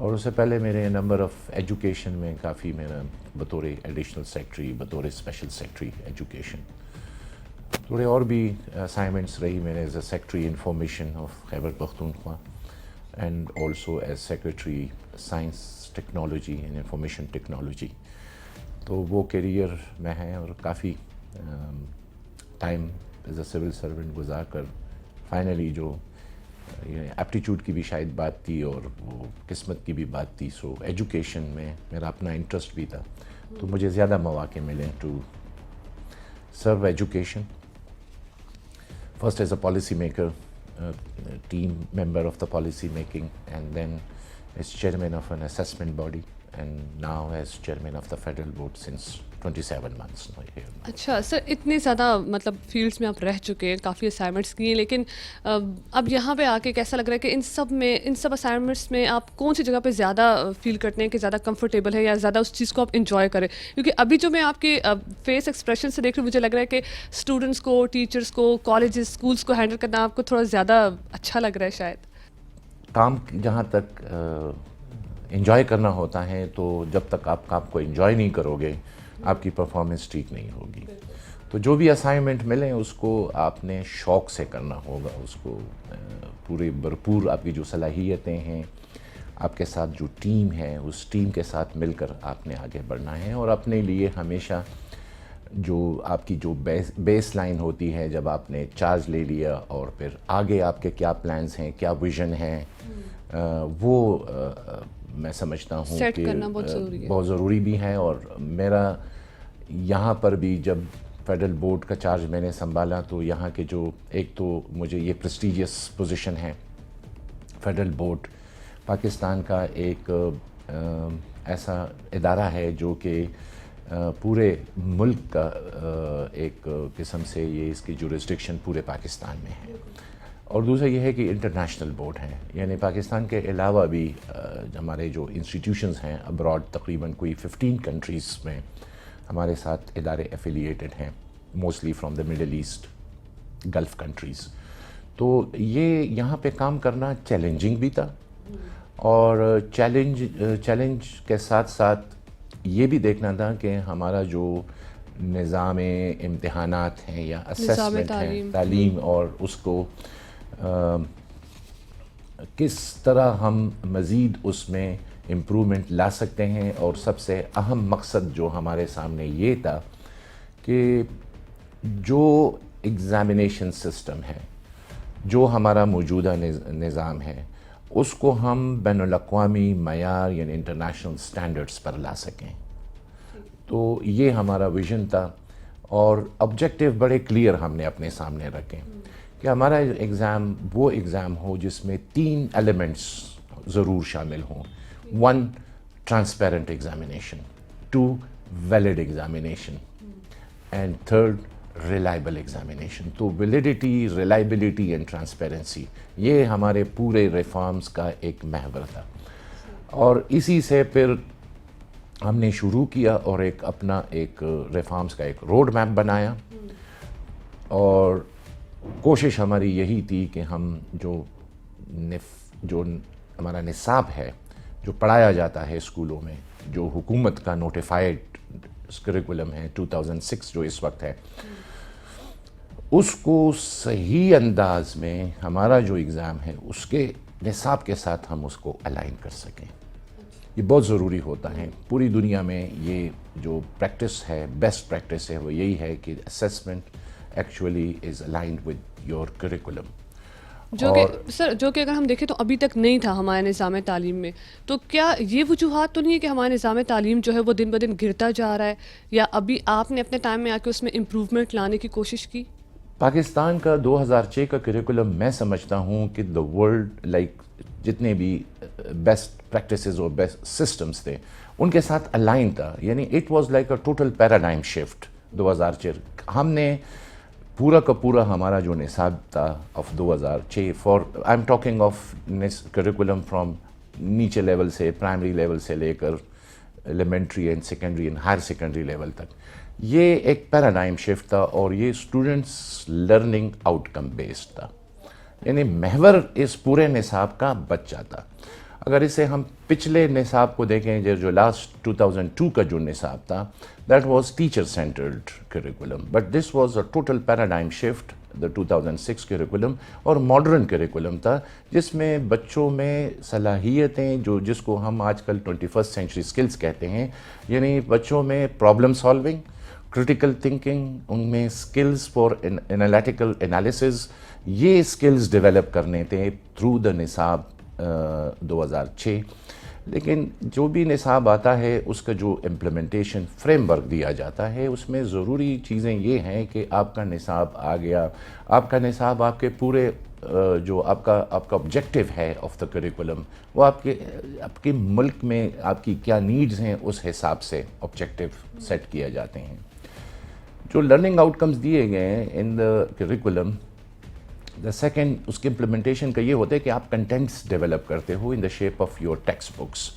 اور اس سے پہلے میرے نمبر آف ایجوکیشن میں کافی میرا بطور ایڈیشنل سیکٹری، بطور اسپیشل سیکٹری ایجوکیشن تھوڑے اور بھی اسائنمنٹس رہی میرے as a secretary information of Khyber Pakhtunkhwa and also as secretary science technology and information technology. تو وہ کیریئر میں ہے اور کافی time as a civil servant گزار کر فائنلی جو ایپٹیچیوڈ کی بھی شاید بات تھی اور وہ قسمت کی بھی بات تھی، سو ایجوکیشن میں میرا اپنا انٹرسٹ بھی تھا تو مجھے زیادہ مواقع ملے to serve education. First as a policy maker, team member of the policy making, and then as chairman of an assessment body and now as chairman of the federal board since 27 months. اچھا سر، اتنے زیادہ مطلب fields میں آپ رہ چکے ہیں، کافی assignments کیے ہیں، لیکن اب یہاں پہ آ کے کیسا لگ رہا ہے کہ ان سب اسائنمنٹس میں آپ کون سی جگہ پہ زیادہ فیل کرتے ہیں کہ زیادہ کمفرٹیبل ہے یا زیادہ اس چیز کو آپ انجوائے کریں؟ کیونکہ ابھی جو میں آپ کے فیس ایکسپریشن سے دیکھ رہی ہوں، مجھے لگ رہا ہے کہ اسٹوڈنٹس کو، ٹیچرس کو، کالجز، اسکولس کو ہینڈل کرنا آپ کو تھوڑا زیادہ اچھا لگ رہا ہے شاید. کام جہاں تک انجوائے کرنا ہوتا ہے تو جب تک آپ کام کو انجوائے نہیں کرو گے آپ کی پرفارمنس ٹھیک نہیں ہوگی. تو جو بھی اسائنمنٹ ملیں اس کو آپ نے شوق سے کرنا ہوگا، اس کو پورے بھرپور آپ کی جو صلاحیتیں ہیں، آپ کے ساتھ جو ٹیم ہے، اس ٹیم کے ساتھ مل کر آپ نے آگے بڑھنا ہے. اور اپنے لیے ہمیشہ جو آپ کی جو بیس لائن ہوتی ہے، جب آپ نے چارج لے لیا اور پھر آگے آپ کے کیا پلانز ہیں، کیا ویژن ہے، وہ میں سمجھتا ہوں کہ بہت ضروری بھی ہے. اور میرا یہاں پر بھی جب فیڈرل بورڈ کا چارج میں نے سنبھالا تو یہاں کے جو ایک تو مجھے یہ پریسٹیجیس پوزیشن ہے، فیڈرل بورڈ پاکستان کا ایک ایسا ادارہ ہے جو کہ پورے ملک کا ایک قسم سے یہ اس کی جورسڈکشن پورے پاکستان میں ہے. اور دوسرا یہ ہے کہ انٹرنیشنل بورڈ ہیں، یعنی پاکستان کے علاوہ بھی ہمارے جو انسٹیٹیوشنز ہیں ابراڈ، تقریباً کوئی 15 کنٹریز میں ہمارے ساتھ ادارے ایفیلیٹڈ ہیں، mostly from the Middle East, Gulf countries. تو یہ یہاں پہ کام کرنا چیلنجنگ بھی تھا، اور چیلنج کے ساتھ ساتھ یہ بھی دیکھنا تھا کہ ہمارا جو نظام امتحانات ہیں یا اسیسمنٹ ہے، تعلیم، اور اس کو کس طرح ہم مزید اس میں امپرومنٹ لا سکتے ہیں. اور سب سے اہم مقصد جو ہمارے سامنے یہ تھا کہ جو ایگزامینیشن سسٹم ہے، جو ہمارا موجودہ نظام ہے، اس کو ہم بین الاقوامی معیار یعنی انٹرنیشنل سٹینڈرڈز پر لا سکیں. تو یہ ہمارا ویژن تھا، اور آبجیکٹیو بڑے کلیئر ہم نے اپنے سامنے رکھے کہ ہمارا ایگزام وہ ایگزام ہو جس میں 3 ایلیمنٹس ضرور شامل ہوں. 1 transparent examination, 2 valid examination, and 3 reliable examination. تو ویلیڈیٹی، ریلائبلٹی اینڈ ٹرانسپیرنسی یہ ہمارے پورے ریفارمز کا ایک محور تھا. اور اسی سے پھر ہم نے شروع کیا اور اپنا ایک ریفارمز کا ایک روڈ میپ بنایا. اور کوشش ہماری یہی تھی کہ ہم جو ہمارا نصاب ہے، جو پڑھایا جاتا ہے اسکولوں میں، جو حکومت کا نوٹیفائڈ کریکولم ہے 2006 جو اس وقت ہے، اس کو صحیح انداز میں ہمارا جو ایگزام ہے اس کے نصاب کے ساتھ ہم اس کو الائن کر سکیں. یہ بہت ضروری ہوتا ہے. پوری دنیا میں یہ جو پریکٹس ہے، بیسٹ پریکٹس ہے، وہ یہی ہے کہ assessment actually is aligned with your curriculum. جو کہ اگر ہم دیکھیں تو ابھی تک نہیں تھا ہمارے نظام تعلیم میں. تو کیا یہ وجوہات تو نہیں ہے کہ ہمارا نظام تعلیم جو ہے وہ دن بدن گرتا جا رہا ہے، یا ابھی آپ نے اپنے ٹائم میں آ کے اس میں امپروومنٹ لانے کی کوشش کی؟ پاکستان کا 2006 کا کریکولم میں سمجھتا ہوں کہ دا ورلڈ لائک جتنے بھی بیسٹ پریکٹسز اور بیسٹ سسٹمز تھے ان کے ساتھ الائن تھا. یعنی it was like a total paradigm shift. 2006 ہم نے پورا کا پورا ہمارا جو نصاب تھا of 2006 for I am talking of curriculum from نیچے لیول سے، پرائمری لیول سے لے کر elementary and secondary and higher secondary level تک، یہ ایک پیراڈائم شفٹ تھا. اور یہ students learning outcome based تھا، یعنی محور اس پورے نصاب کا بچہ تھا. اگر اسے ہم پچھلے نصاب کو دیکھیں جو لاسٹ 2002 کا جو نصاب تھا that was teacher centred curriculum, but this was a total paradigm shift the 2006 curriculum, اور ماڈرن کریکولم تھا جس میں بچوں میں صلاحیتیں جس کو ہم آج کل 21st سینچری اسکلز کہتے ہیں, یعنی بچوں میں پرابلم سالونگ, کرٹیکل تھنکنگ, ان میں اسکلز فار انالیٹیکل انالیسز, یہ اسکلز ڈیولپ کرنے تھے تھرو دا نصاب 2006. لیکن جو بھی نصاب آتا ہے اس کا جو امپلیمنٹیشن فریم ورک دیا جاتا ہے اس میں ضروری چیزیں یہ ہیں کہ آپ کا نصاب آ گیا, آپ کا نصاب آپ کے پورے جو آپ کا آبجیکٹیو ہے آف دا کریکولم وہ آپ کے ملک میں آپ کی کیا نیڈز ہیں اس حساب سے آبجیکٹیو سیٹ کیے جاتے ہیں. جو لرننگ آؤٹ کمز دیے گئے ہیں ان دا کریکولم, دا سیکنڈ اس کے امپلیمنٹیشن کا یہ ہوتا ہے کہ آپ کنٹینٹس ڈیولپ کرتے ہو in the shape of your text books.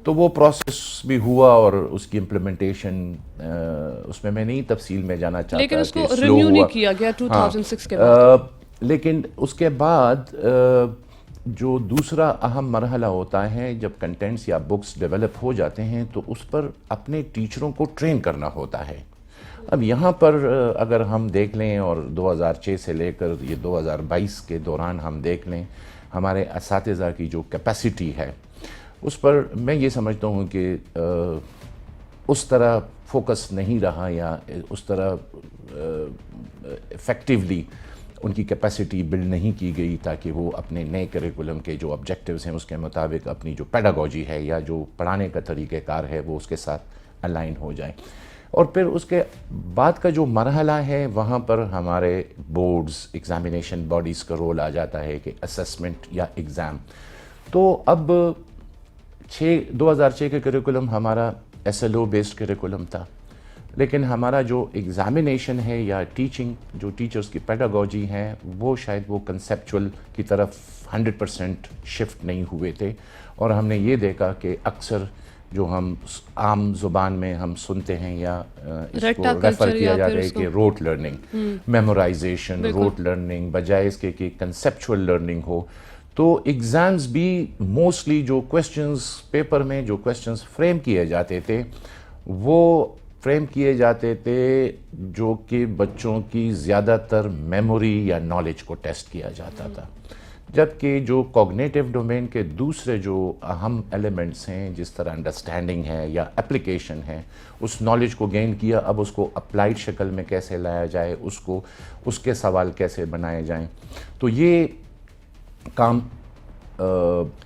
تو وہ پروسیس بھی ہوا اور اس کی امپلیمنٹیشن اس میں نہیں تفصیل میں جانا چاہتا, لیکن اس کو ریویو نہیں کیا گیا 2006 کے بعد. لیکن اس کے بعد جو دوسرا اہم مرحلہ ہوتا ہے جب کنٹینٹس یا بکس ڈیولپ ہو جاتے ہیں تو اس پر اپنے ٹیچروں کو ٹرین کرنا ہوتا ہے. اب یہاں پر اگر ہم دیکھ لیں اور 2006 سے لے کر یہ 2022 کے دوران ہم دیکھ لیں ہمارے اساتذہ کی جو کیپیسٹی ہے اس پر میں یہ سمجھتا ہوں کہ اس طرح فوکس نہیں رہا یا اس طرح افیکٹیولی ان کی کیپیسٹی بلڈ نہیں کی گئی تاکہ وہ اپنے نئے کریکولم کے جو آبجیکٹیوز ہیں اس کے مطابق اپنی جو پیڈاگوجی ہے یا جو پڑھانے کا طریقہ کار ہے وہ اس کے ساتھ الائن ہو جائیں. اور پھر اس کے بعد کا جو مرحلہ ہے وہاں پر ہمارے بورڈز ایگزامینیشن باڈیز کا رول آ جاتا ہے کہ اسسمنٹ یا ایگزام. تو اب 2006 کا کریکولم ہمارا SLO بیسڈ کریکولم تھا, لیکن ہمارا جو ایگزامینیشن ہے یا ٹیچنگ جو ٹیچرز کی پیڈاگوجی ہے وہ شاید وہ کنسیپچول کی طرف 100% شفٹ نہیں ہوئے تھے. اور ہم نے یہ دیکھا کہ اکثر جو ہم عام زبان میں ہم سنتے ہیں یا اس کو ریفر کیا جاتا ہے کہ rote learning, memorization, rote learning بجائے اس کے کہ کنسیپچول لرننگ ہو. تو ایگزامز بھی موسٹلی جو کویسچنز پیپر میں جو کویسچنز فریم کیے جاتے تھے وہ فریم کیے جاتے تھے جو کہ بچوں کی زیادہ تر میموری یا نالج کو ٹیسٹ کیا جاتا تھا, جبکہ جو کوگنیٹیو ڈومین کے دوسرے جو اہم ایلیمنٹس ہیں جس طرح انڈرسٹینڈنگ ہے یا اپلیکیشن ہے اس نالج کو گین کیا, اب اس کو اپلائیڈ شکل میں کیسے لایا جائے, اس کے سوال کیسے بنائے جائیں. تو یہ کام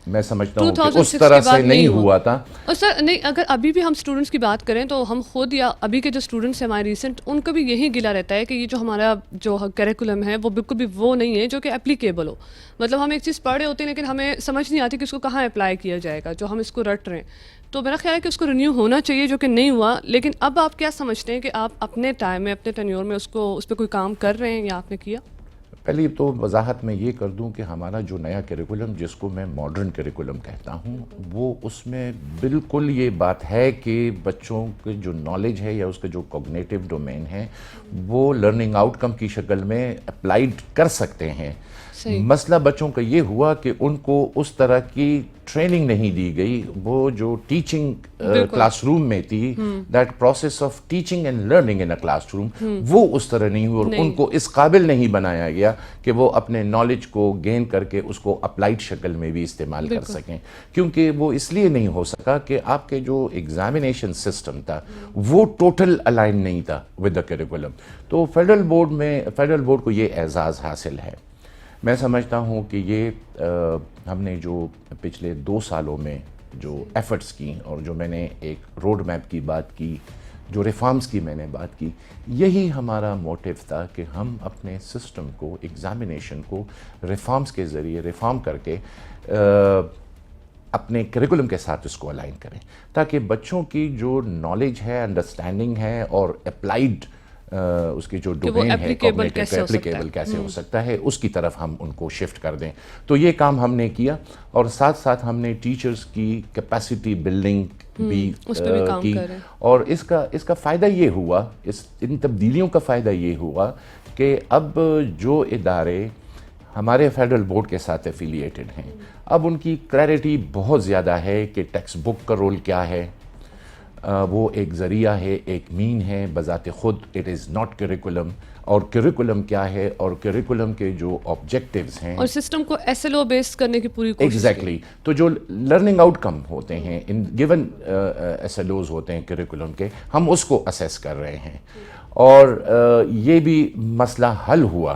میں سمجھتا ہوں کہ اس طرح سے نہیں ہوا تھا. اور سر نہیں, اگر ابھی بھی ہم اسٹوڈنٹس کی بات کریں تو ہم خود یا ابھی کے جو اسٹوڈنٹس ہیں ہمارے ریسنٹ ان کا بھی یہی گلا رہتا ہے کہ یہ جو ہمارا جو کریکولم ہے وہ بالکل بھی وہ نہیں ہے جو کہ اپلیکیبل ہو. مطلب ہم ایک چیز پڑھ رہے ہوتے ہیں لیکن ہمیں سمجھ نہیں آتی کہ اس کو کہاں اپلائی کیا جائے گا, جو ہم اس کو رٹ رہے ہیں. تو میرا خیال ہے کہ اس کو رینیو ہونا چاہیے جو کہ نہیں ہوا. لیکن اب آپ کیا سمجھتے ہیں کہ آپ اپنے ٹائم میں اپنے ٹینیور میں اس پہ کوئی کام کر رہے ہیں یا آپ نے کیا؟ پہلی تو وضاحت میں یہ کر دوں کہ ہمارا جو نیا کریکولم جس کو میں ماڈرن کریکولم کہتا ہوں وہ اس میں بالکل یہ بات ہے کہ بچوں کے جو نالج ہے یا اس کا جو کوگنیٹیو ڈومین ہے وہ لرننگ آؤٹ کم کی شکل میں اپلائیڈ کر سکتے ہیں. مسئلہ بچوں کا یہ ہوا کہ ان کو اس طرح کی ٹریننگ نہیں دی گئی. وہ جو ٹیچنگ کلاس روم میں تھی that process of teaching and learning in a class room وہ اس طرح نہیں ہوئی اور ان کو اس قابل نہیں بنایا گیا کہ وہ اپنے نالج کو گین کر کے اس کو اپلائیڈ شکل میں بھی استعمال کر سکیں. کیونکہ وہ اس لیے نہیں ہو سکا کہ آپ کے جو ایگزامینیشن سسٹم تھا وہ ٹوٹل الائن نہیں تھا ود دا کریکولم. تو فیڈرل بورڈ کو یہ اعزاز حاصل ہے. میں سمجھتا ہوں کہ یہ ہم نے جو پچھلے 2 سالوں میں جو ایفرٹس کی اور جو میں نے ایک روڈ میپ کی بات کی, جو ریفارمز کی میں نے بات کی, یہی ہمارا موٹیو تھا کہ ہم اپنے سسٹم کو ایگزامینیشن کو ریفارمز کے ذریعے ریفارم کر کے اپنے کریکولم کے ساتھ اس کو الائن کریں تاکہ بچوں کی جو نالج ہے, انڈرسٹینڈنگ ہے اور اپلائیڈ اس کی جو ڈومین ہے اپلیکیبل کیسے ہو سکتا ہے اس کی طرف ہم ان کو شفٹ کر دیں. تو یہ کام ہم نے کیا اور ساتھ ساتھ ہم نے ٹیچرز کی کیپیسٹی بلڈنگ بھی کی. اور اس کا فائدہ یہ ہوا, ان تبدیلیوں کا فائدہ یہ ہوا کہ اب جو ادارے ہمارے فیڈرل بورڈ کے ساتھ ایفیلیٹڈ ہیں. اب ان کی کلیئرٹی بہت زیادہ ہے کہ ٹیکسٹ بک کا رول کیا ہے. وہ ایک ذریعہ ہے, ایک مین ہے بذات خود. It is not curriculum. اور کریکولم کیا ہے, اور کریکولم کے جو آبجیکٹیوز ہیں اور سسٹم کو ایس ایل او بیس کرنے کی پوری کوشش. ایگزیکٹلی. تو جو لرننگ آؤٹ کم ہوتے ہیں in given us L Os ہوتے ہیں کریکولم کے, ہم اس کو اسیس کر رہے ہیں. اور یہ بھی مسئلہ حل ہوا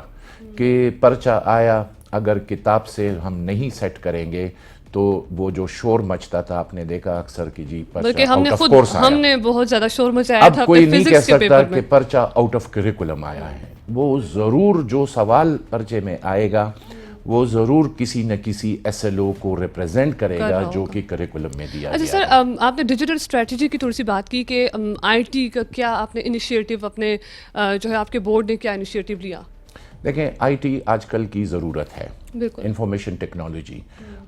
کہ پرچہ آیا, اگر کتاب سے ہم نہیں سیٹ کریں گے تو وہ جو شور مچتا تھا, آپ نے دیکھا اکثر کہ جی بلکہ ہم نے آؤٹ آف خود کورس ہم آیا. نے بہت زیادہ شور مچایا اب تھا کوئی اپنے نہیں کہہ فزکس کے سکتا پیپر میں. کہ پرچہ آؤٹ آف کریکولم آیا ہے. وہ ضرور جو سوال پرچے میں آئے گا وہ ضرور کسی نہ کسی ایس ایل او کو ریپرزینٹ کرے گا جو کہ کریکولم میں دیا اچھا گیا سر, ہے. آپ نے ڈیجیٹل اسٹریٹجی کی تھوڑی سی بات کی کہ آئی ٹی کا کیا آپ نے انیشیٹو اپنے جو ہے آپ کے بورڈ نے کیا انیشیٹو لیا؟ دیکھیں, آئی ٹی آج کل کی ضرورت ہے, بالکل انفارمیشن ٹیکنالوجی.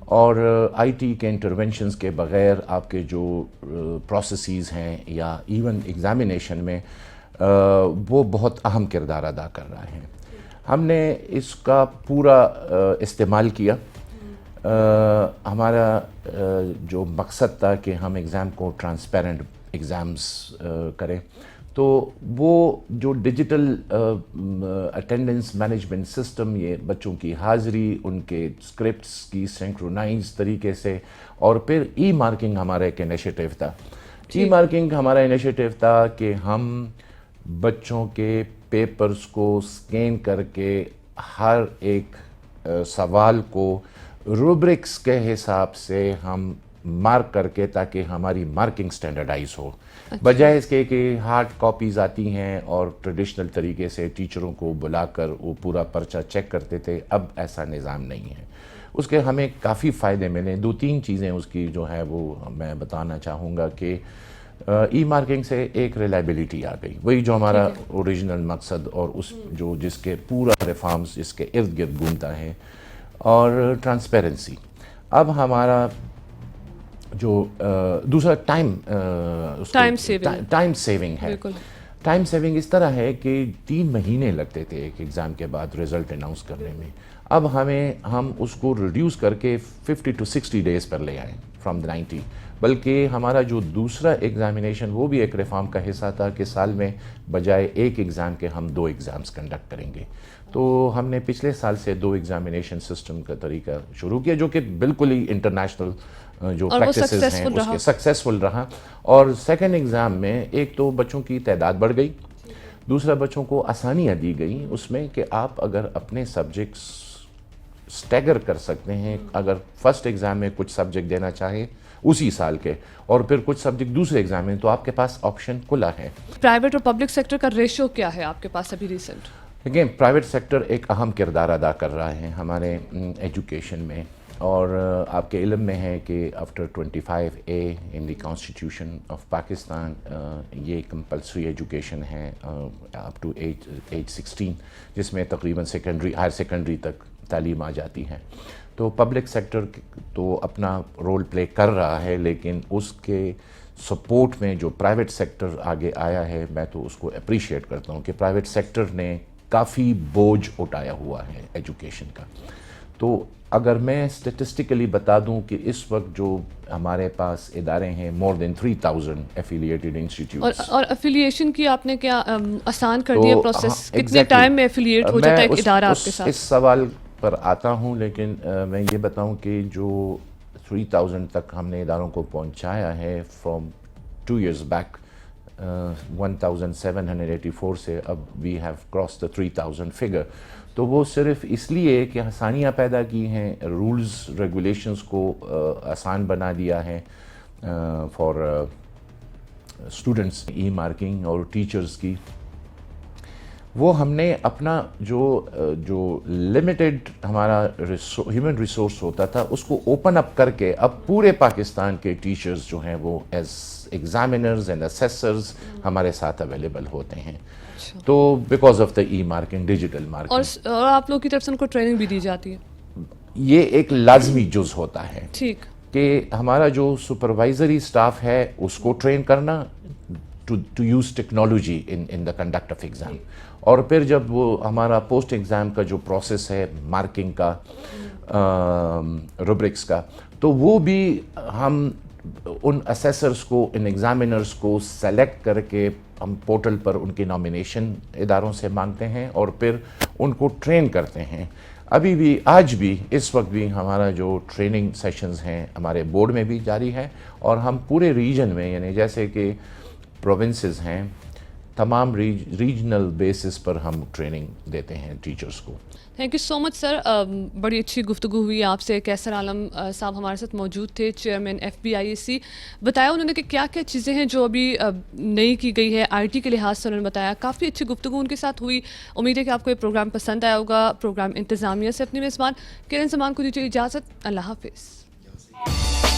اور آئی ٹی کے انٹرونشنز کے بغیر آپ کے جو پروسیسز ہیں یا ایون ایگزامینیشن میں وہ بہت اہم کردار ادا کر رہا ہے. ہم نے اس کا پورا استعمال کیا. ہمارا جو مقصد تھا کہ ہم ایگزام کو ٹرانسپیرنٹ ایگزامز کریں, تو وہ جو ڈیجیٹل اٹینڈنس مینجمنٹ سسٹم, یہ بچوں کی حاضری, ان کے اسکرپٹس کی سینکرونائز طریقے سے, اور پھر ای مارکنگ ہمارا ایک انیشیٹو تھا. ای مارکنگ ہمارا انیشیٹو تھا کہ ہم بچوں کے پیپرز کو سکین کر کے ہر ایک سوال کو روبرکس کے حساب سے ہم مارک کر کے, تاکہ ہماری مارکنگ سٹینڈرڈائز ہو, بجائے اس کے کہ ہارڈ کاپیز آتی ہیں اور ٹریڈیشنل طریقے سے ٹیچروں کو بلا کر وہ پورا پرچہ چیک کرتے تھے. اب ایسا نظام نہیں ہے. اس کے ہمیں کافی فائدے ملے. 2-3 چیزیں اس کی جو ہے وہ میں بتانا چاہوں گا کہ ای مارکنگ سے ایک ریلائبلٹی آ گئی, وہی جو ہمارا اوریجنل مقصد اور اس جو جس کے پورا ریفارمز اس کے ارد گرد گھومتا ہے. اور ٹرانسپیرنسی. اب ہمارا جو دوسرا ٹائم سیونگ ہے. ٹائم سیونگ اس طرح ہے کہ 3 مہینے لگتے تھے ایک ایگزام کے بعد رزلٹ اناؤنس کرنے میں. اب ہم اس کو ریڈیوس کر کے 50 to 60 ڈیز پر لے آئیں فرام 90. بلکہ ہمارا جو دوسرا ایگزامینیشن وہ بھی ایک ریفارم کا حصہ تھا کہ سال میں بجائے ایک ایگزام کے ہم 2 ایگزامز کنڈکٹ کریں گے. تو ہم نے پچھلے سال سے 2 ایگزامینیشن سسٹم کا طریقہ شروع کیا, جو کہ بالکل ہی انٹرنیشنل جو پریکٹسز ہیں اس کے سکسیسفل رہا. اور سیکنڈ ایگزام میں ایک تو بچوں کی تعداد بڑھ گئی, دوسرا بچوں کو آسانیاں دی گئیں اس میں کہ آپ اگر اپنے سبجیکٹس سٹیگر کر سکتے ہیں, اگر فرسٹ ایگزام میں کچھ سبجیکٹ دینا چاہیں اسی سال کے اور پھر کچھ سبجیکٹ دوسرے ایگزام میں, تو آپ کے پاس آپشن کھلا ہے. پرائیویٹ اور پبلک سیکٹر کا ریشو کیا ہے آپ کے پاس ابھی ریسنٹ؟ دیکھیں, پرائیویٹ سیکٹر ایک اہم کردار ادا کر رہا ہے ہمارے ایجوکیشن میں. اور آپ کے علم میں ہے کہ after 25A in the constitution of Pakistan یہ کمپلسری ایجوکیشن ہے اپ ٹو ایج 16, جس میں تقریباً ہائر سیکنڈری تک تعلیم آ جاتی ہے. تو پبلک سیکٹر تو اپنا رول پلے کر رہا ہے, لیکن اس کے سپورٹ میں جو پرائیویٹ سیکٹر آگے آیا ہے, میں تو اس کو اپریشیٹ کرتا ہوں کہ پرائیویٹ سیکٹر نے کافی بوجھ اٹھایا ہوا ہے ایجوکیشن کا. تو اگر میں اسٹیٹسٹیکلی بتا دوں کہ اس وقت جو ہمارے پاس ادارے ہیں مور دین 3000 ایفیلیٹڈ انسٹیٹیوٹس. اور ایفیلیشن کی آپ نے کیا آسان کر دیا پروسیس؟ کتنے ٹائم میں ایفیلیٹ ہو جاتا ہے ایک ادارہ آپ کے ساتھ؟ اس سوال پر آتا ہوں, لیکن میں یہ بتاؤں کہ جو 3000 تک ہم نے اداروں کو پہنچایا ہے فرام 2 years بیک 1784 سے, اب we have cross the 3000 figure. تو وہ صرف اس لیے کہ آسانیاں پیدا کی ہیں, رولز ریگولیشنز کو آسان بنا دیا ہے فار اسٹوڈنٹس. ای مارکنگ اور ٹیچرز کی وہ ہم نے اپنا جو لمیٹڈ ہمارا ہیومن ریسورس ہوتا تھا اس کو اوپن اپ کر کے اب پورے پاکستان کے ٹیچرز جو ہیں وہ ایز ایگزامینرز اینڈ اسیسرز ہمارے ساتھ اویلیبل ہوتے ہیں. تو because of the E marking, digital marking, اور آپ لوگوں کی طرف سے ان کو ٹریننگ بھی دی جاتی ہے. یہ ایک لازمی جز ہوتا ہے. ٹھیک. کہ ہمارا جو سپروائزری سٹاف ہے اس کو ٹرین کرنا, to use technology in the conduct of exam. اور پھر جب وہ ہمارا پوسٹ ایگزام کا جو پروسیس ہے مارکنگ کا روبرکس کا, تو وہ بھی ہم ان اسیسرز کو, ان ایگزامینرز کو سلیکٹ کر کے ہم پورٹل پر ان کی نامینیشن اداروں سے مانگتے ہیں اور پھر ان کو ٹرین کرتے ہیں. ابھی بھی آج بھی اس وقت بھی ہمارا جو ٹریننگ سیشنز ہیں ہمارے بورڈ میں بھی جاری ہے, اور ہم پورے ریجن میں, یعنی جیسے کہ پروونسز ہیں, تمام ریجنل بیسس پر ہم ٹریننگ دیتے ہیں ٹیچرز کو. تھینک یو سو مچ سر, بڑی اچھی گفتگو ہوئی آپ سے. کیسر عالم صاحب ہمارے ساتھ موجود تھے, چیئرمین FBIAC. بتایا انہوں نے کہ کیا کیا چیزیں ہیں جو ابھی نئی کی گئی ہے IT کے لحاظ سے, انہوں نے بتایا. کافی اچھی گفتگو ان کے ساتھ ہوئی. امید ہے کہ آپ کو یہ پروگرام پسند آیا ہوگا. پروگرام انتظامیہ سے اپنی میزبان کرن زمان کو دیجیے اجازت. اللہ حافظ.